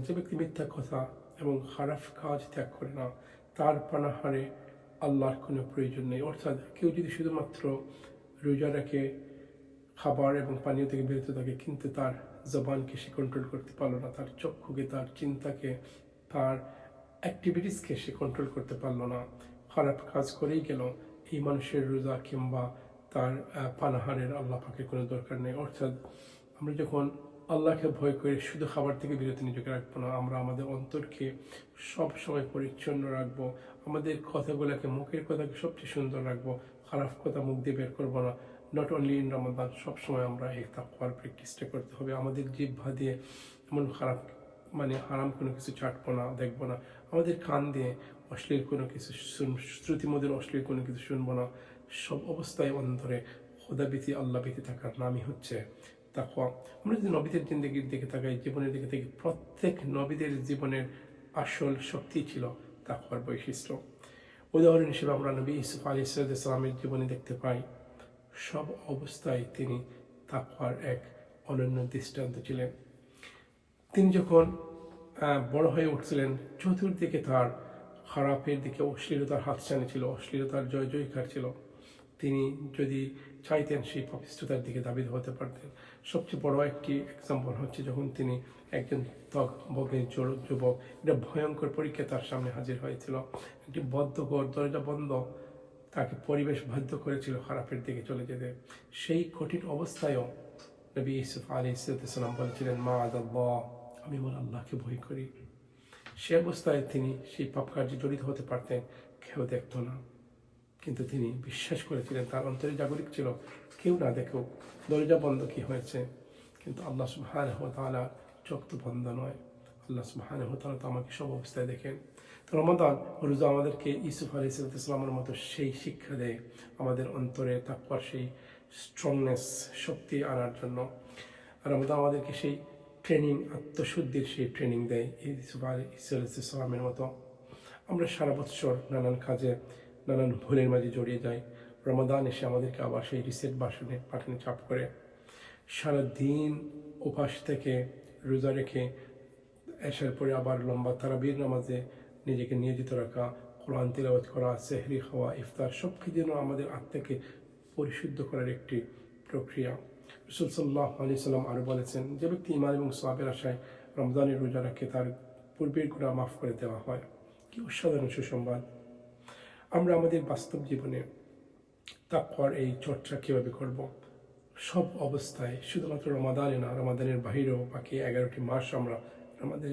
যে ব্যক্তি মিথ্যা কথা এবং খারাপ কাজ ত্যাগ করে না, তার পানাহারে আল্লাহর কোনো প্রয়োজন নেই। অর্থাৎ কেউ যদি শুধুমাত্র রোজা রেখে খাবার এবং পানীয় থেকে বিরত থাকে, কিন্তু তার জবানকে সে কন্ট্রোল করতে পারলো না, তার চক্ষুকে, তার চিন্তাকে, তার অ্যাক্টিভিটিসকে সে কন্ট্রোল করতে পারলো না, খারাপ কাজ করেই গেল, এই মানুষের রোজা কিংবা তার পানাহারের আল্লাহ পাকের কোনো দরকার নেই। অর্থাৎ আমরা যখন আল্লাহকে ভয় করে শুধু খাবার থেকে বিরত নিজেকে রাখবো না, আমরা আমাদের অন্তরকে সব সময় পরিচ্ছন্ন রাখবো, আমাদের কথাগুলোকে, মুখের কথাকে সবচেয়ে সুন্দর রাখবো, খারাপ কথা মুখ দিয়ে বের করবো না। নট অনলি ইন রমাদান, সবসময় আমরা এই তাকওয়ার প্র্যাকটিসটা করতে হবে। আমাদের জিহ্বা দিয়ে এমন খারাপ হারাম কোনো কিছু চাটবো না, দেখবো না। আমাদের কান দিয়ে অশ্লীল কোনো কিছু শ্রুতিমধুর অশ্লীল কোনো কিছু শুনবো না। সব অবস্থায় অন্তরে খোদাভীতি, আল্লাহভীতি থাকার নামই হচ্ছে তাকওয়া। আমরা যদি নবীদের জিন্দেগির দিকে তাকাই, জীবনের দিকে থাকি, প্রত্যেক নবীদের জীবনের আসল শক্তি ছিল তাকওয়ার বৈশিষ্ট্য। উদাহরণ হিসেবে আমরা নবী ইউসুফ আলাইহিসসালামের জীবনে দেখতে পাই, সব অবস্থায় তিনি তাকওয়ার এক অনন্য দৃষ্টান্ত ছিলেন। তিনি যখন বড় হয়ে উঠছিলেন, চতুর্দিকে তার খারাপের দিকে অশ্লীলতার হাতছানি ছিল, অশ্লীলতার জয় জয়কার ছিল। তিনি যদি চাইতেন সেই পাপিষ্ঠতার দিকে ধাবিত হতে পারতেন। সবচেয়ে বড় একটি এক্সাম্পল হচ্ছে যখন তিনি একজন তগবগের যুবক, এটা ভয়ঙ্কর পরীক্ষা তার সামনে হাজির হয়েছিল। একটি বদ্ধ ঘর, দরজা বন্ধ, তাকে পরিবেশ বাধ্য করেছিল খারাপের দিকে চলে যেতে। সেই কঠিন অবস্থায়ও নবী ইউসুফ আলাইহিসসালাম বলেছিলেন, মা আল্লাহ, আমি আমার আল্লাহকে ভয় করি। সে অবস্থায় তিনি সেই পাপ কার্যে জড়িত হতে পারতেন, কেউ দেখত না, কিন্তু তিনি বিশ্বাস করেছিলেন, তার অন্তরে জাগরিক ছিল, কেউ না দেখুক, দরজা বন্ধ কি হয়েছে, কিন্তু আল্লাহ সুবহানাহু ওয়া তাআলা চোখ তো বন্ধ নয়। আল্লাহ সুবহানাহু ওয়া তাআলা তো আমাকে সব অবস্থায় দেখেন। তো রমাদান রোজা আমাদেরকে ইউসুফ আলাইহিসসালামের মতো সেই শিক্ষা দেয়, আমাদের অন্তরে তাকওয়ার সেই স্ট্রংনেস, শক্তি আনার জন্য। আর রমাদান আমাদেরকে সেই ট্রেনিং, আত্মশুদ্ধির সেই ট্রেনিং দেয় ইউসুফ আলাইহিসসালামের মতো। আমরা সারা বৎসর নানান কাজে, নানান ভুলের মাঝে জড়িয়ে যাই। রমাদান এসে আমাদেরকে আবার সেই রিসেট বাটনে চাপ করে। সারাদিন উপাস থেকে রোজা রেখে এসার পরে আবার লম্বা তারাবির নামাজে নিজেকে নিয়োজিত রাখা, কোরআন তিলাওয়াত করা, সেহরি খাওয়া, ইফতার, সব কিছু যেন আমাদের আত্মাকে পরিশুদ্ধ করার একটি প্রক্রিয়া। রাসূল সাল্লাল্লাহু আলাইহি সাল্লাম আরও বলেছেন, যে ব্যক্তি ঈমান এবং সওয়াবের আশায় রমজানের রোজা রাখে, তার পূর্বের গুনাহ মাফ করে দেওয়া হয়। কি অসাধারণ সুসংবাদ! আমরা আমাদের বাস্তব জীবনে তাকওয়ার এই চর্চা কীভাবে করব? সব অবস্থায়, শুধুমাত্র রমাদানে না, রমাদানের বাহিরেও বাকি 11টি মাস আমরা আমাদের